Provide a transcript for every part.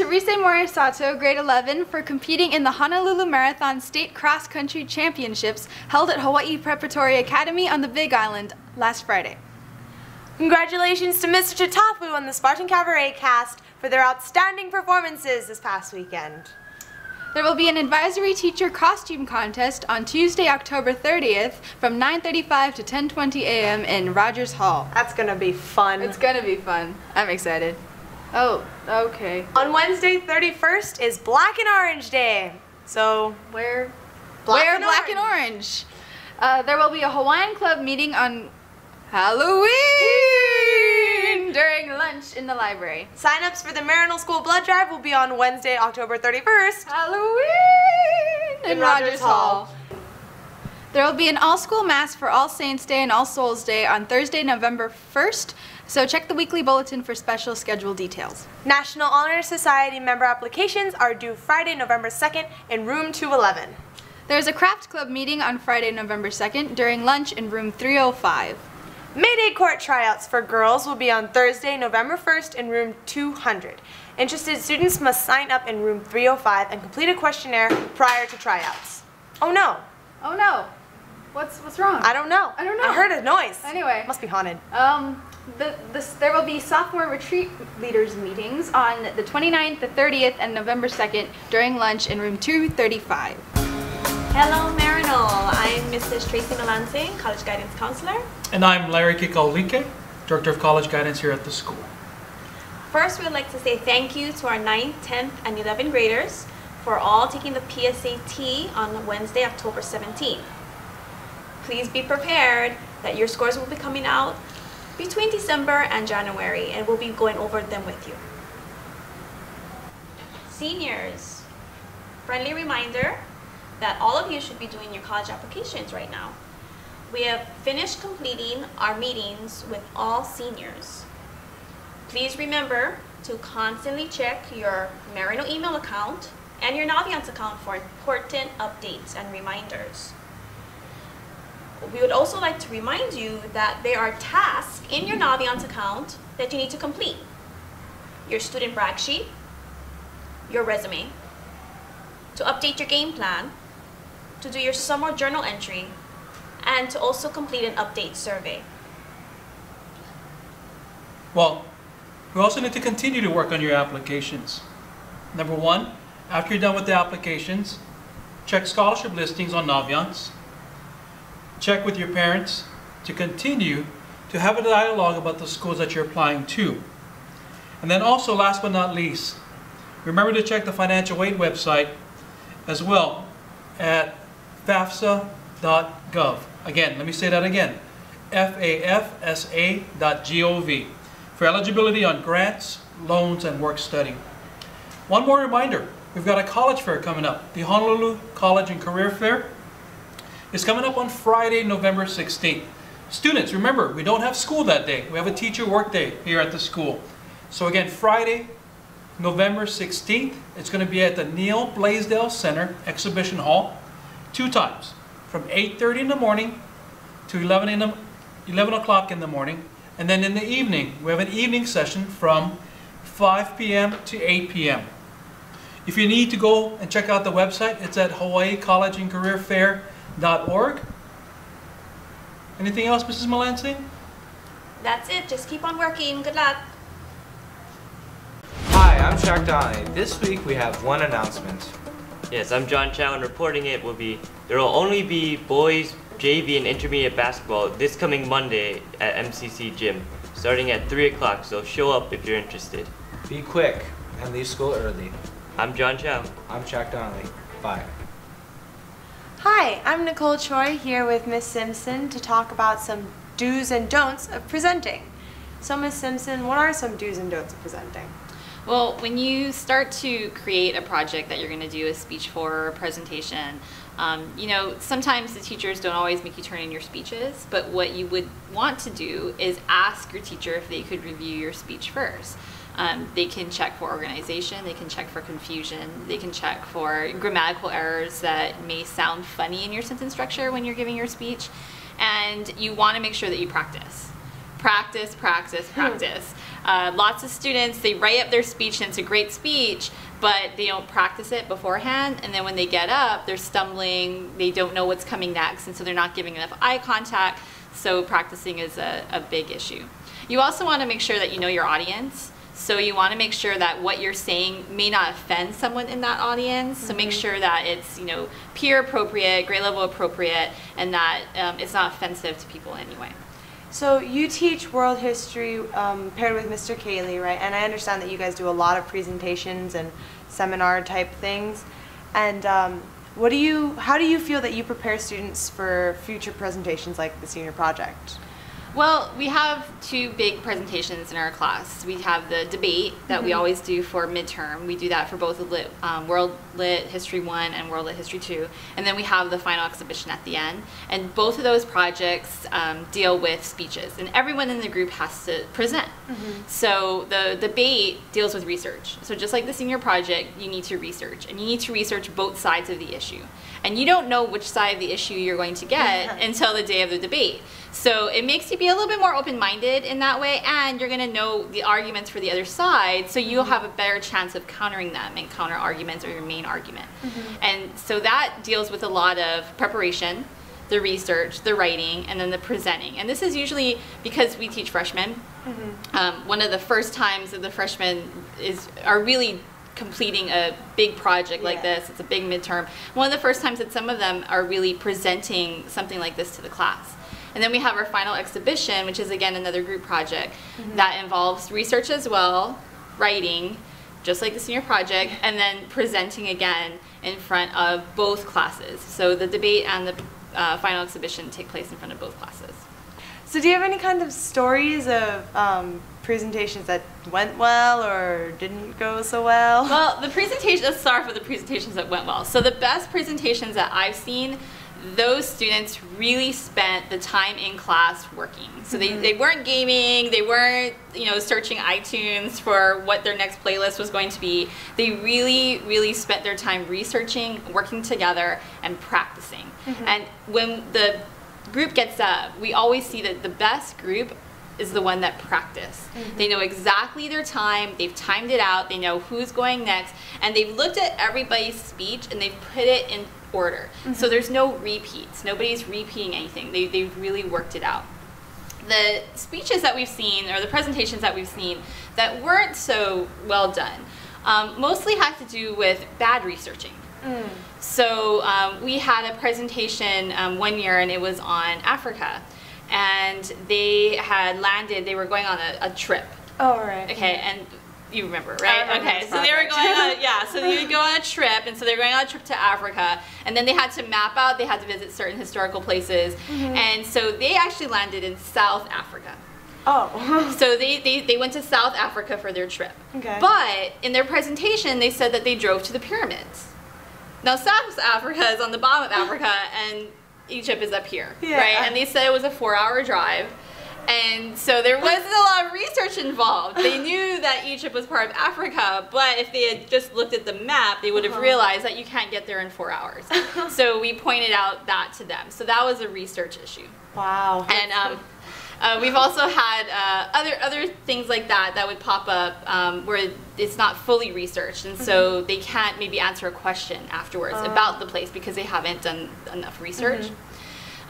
Teresa Morisato, grade 11, for competing in the Honolulu Marathon State Cross Country Championships held at Hawaii Preparatory Academy on the Big Island last Friday. Congratulations to Mr. Chitafu and the Spartan Cabaret cast for their outstanding performances this past weekend. There will be an advisory teacher costume contest on Tuesday, October 30th from 9:35 to 10:20 a.m. in Rogers Hall. That's gonna be fun. It's gonna be fun. I'm excited. Oh, okay. On Wednesday, 31st is Black and Orange Day. So wear black and orange. There will be a Hawaiian Club meeting on Halloween during lunch in the library. Sign-ups for the Mariner School Blood Drive will be on Wednesday, October 31st. Halloween in Rogers Hall. There will be an all-school mass for All Saints Day and All Souls Day on Thursday, November 1st, so check the weekly bulletin for special schedule details. National Honor Society member applications are due Friday, November 2nd in room 211. There is a craft club meeting on Friday, November 2nd during lunch in room 305. Mayday Court tryouts for girls will be on Thursday, November 1st in room 200. Interested students must sign up in room 305 and complete a questionnaire prior to tryouts. Oh no. Oh no. What's wrong? I don't know. I don't know. I heard a noise. Anyway. Must be haunted. There will be sophomore retreat leaders meetings on the 29th, the 30th, and November 2nd during lunch in room 235. Hello Marinol, I'm Mrs. Tracy Melance, College Guidance Counselor. And I'm Larry Kikaulike, Director of College Guidance here at the school. First, we'd like to say thank you to our 9th, 10th, and 11th graders for all taking the PSAT on Wednesday, October 17th. Please be prepared that your scores will be coming out between December and January, and we'll be going over them with you. Seniors, friendly reminder that all of you should be doing your college applications right now. We have finished completing our meetings with all seniors. Please remember to constantly check your Marino email account and your Naviance account for important updates and reminders. We would also like to remind you that there are tasks in your Naviance account that you need to complete. Your student brag sheet, your resume, to update your game plan, to do your summer journal entry, and to also complete an update survey. Well, we also need to continue to work on your applications. Number one, after you're done with the applications, check scholarship listings on Naviance. Check with your parents to continue to have a dialogue about the schools that you're applying to. And then also, last but not least, remember to check the financial aid website as well at fafsa.gov. Again, let me say that again, fafsa.gov for eligibility on grants, loans, and work study. One more reminder, we've got a college fair coming up. The Honolulu College and Career Fair is coming up on Friday, November 16th. Students, remember, we don't have school that day. We have a teacher work day here at the school. So again, Friday, November 16th, it's going to be at the Neil Blaisdell Center Exhibition Hall, 2 times, from 8:30 in the morning to 11 o'clock in the morning. And then in the evening, we have an evening session from 5 p.m. to 8 p.m. If you need to go and check out the website, it's at hawaiicollegeandcareerfair.org. Anything else, Mrs. Malansing? That's it. Just keep on working. Good luck. Hi, I'm Shaq Donnie. This week we have one announcement. Yes, I'm John Chow, and reporting it will be, there will only be boys JV and intermediate basketball this coming Monday at MCC Gym, starting at 3 o'clock, so show up if you're interested. Be quick and leave school early. I'm John Chow. I'm Shaq Donnelly. Bye. Hi, I'm Nicole Choi here with Miss Simpson to talk about some do's and don'ts of presenting. So Miss Simpson, what are some do's and don'ts of presenting? Well, when you start to create a project that you're going to do a speech for or a presentation, you know, sometimes the teachers don't always make you turn in your speeches, but what you would want to do is ask your teacher if they could review your speech first. They can check for organization, they can check for confusion, they can check for grammatical errors that may sound funny in your sentence structure when you're giving your speech, and you want to make sure that you practice. Practice, practice, practice. Lots of students, they write up their speech and it's a great speech, but they don't practice it beforehand, and then when they get up, they're stumbling, they don't know what's coming next, and so they're not giving enough eye contact, so practicing is a big issue. You also want to make sure that you know your audience. So you want to make sure that what you're saying may not offend someone in that audience. So make sure that it's, you know, peer appropriate, grade level appropriate, and that it's not offensive to people anyway. So you teach world history paired with Mr. Cayley, right? And I understand that you guys do a lot of presentations and seminar type things. And how do you feel that you prepare students for future presentations like the senior project? Well, we have two big presentations in our class. We have the debate that we always do for midterm. We do that for both World Lit History 1 and World Lit History 2. And then we have the final exhibition at the end. And both of those projects deal with speeches. And everyone in the group has to present. So the debate deals with research. So just like the senior project, you need to research. And you need to research both sides of the issue. And you don't know which side of the issue you're going to get until the day of the debate. So it makes you be a little bit more open-minded in that way, and you're going to know the arguments for the other side, so you'll have a better chance of countering them and counter arguments or your main argument. And so that deals with a lot of preparation, the research, the writing, and then the presenting. And this is usually because we teach freshmen. One of the first times that the freshmen are really completing a big project like this. It's a big midterm. One of the first times that some of them are really presenting something like this to the class. And then we have our final exhibition, which is again another group project that involves research as well, writing, just like the senior project, and then presenting again in front of both classes. So the debate and the final exhibition take place in front of both classes. So do you have any kind of stories of presentations that went well or didn't go so well? Well, let's start with the presentations that went well. So the best presentations that I've seen, those students really spent the time in class working. So they weren't gaming, they weren't, you know, searching iTunes for what their next playlist was going to be. They really, really spent their time researching, working together, and practicing. And when the group gets up, we always see that the best group is the one that practice. They know exactly their time, they've timed it out, they know who's going next, and they've looked at everybody's speech and they've put it in order. So there's no repeats. Nobody's repeating anything. They've really worked it out. The speeches that we've seen, or the presentations that we've seen that weren't so well done, mostly had to do with bad researching. So we had a presentation one year, and it was on Africa. And they had landed, they were going on a trip. Oh, right. Okay, and you remember, right? Okay, so they were going on, so they would go on a trip, and so they were going on a trip to Africa, and then they had to map out, they had to visit certain historical places, and so they actually landed in South Africa. Oh. So they went to South Africa for their trip. Okay. But in their presentation, they said that they drove to the pyramids. Now, South Africa is on the bottom of Africa, and Egypt is up here, right? And they said it was a 4-hour drive. And so there wasn't a lot of research involved. They knew that Egypt was part of Africa, but if they had just looked at the map, they would have realized that you can't get there in 4 hours. So we pointed out that to them. So that was a research issue. Wow. And we've also had other things like that would pop up where it's not fully researched, and so they can't maybe answer a question afterwards about the place because they haven't done enough research.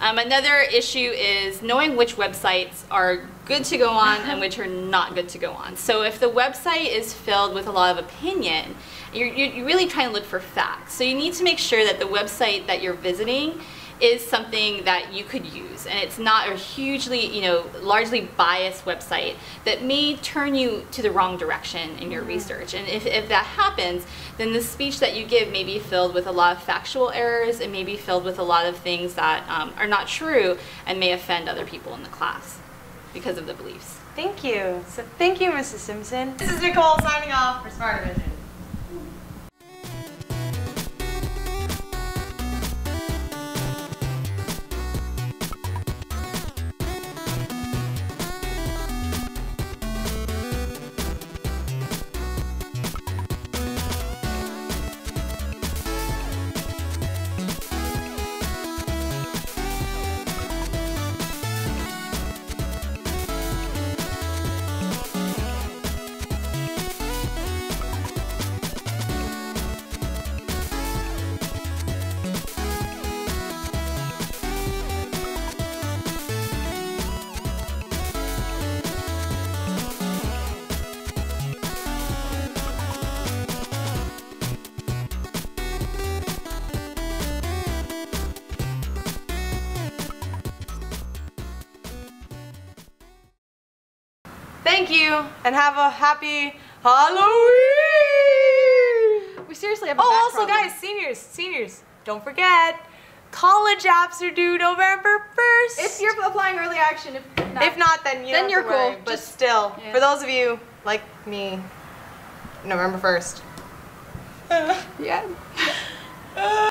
Another issue is knowing which websites are good to go on and which are not good to go on. So if the website is filled with a lot of opinion, you're really trying to look for facts. So you need to make sure that the website that you're visiting is something that you could use, and it's not a hugely, largely biased website that may turn you to the wrong direction in your research. And if that happens, then the speech that you give may be filled with a lot of factual errors and may be filled with a lot of things that are not true and may offend other people in the class because of the beliefs. Thank you. So thank you, Mrs. Simpson. This is Nicole signing off for Sparta Vision. Thank you, and have a happy Halloween! We seriously have a Oh, back also problem. guys, seniors, don't forget, college apps are due November 1st. If you're applying early action, If not, then you Then don't you're have to worry. cool. But Just- still, yeah. for those of you like me, November 1st. yeah.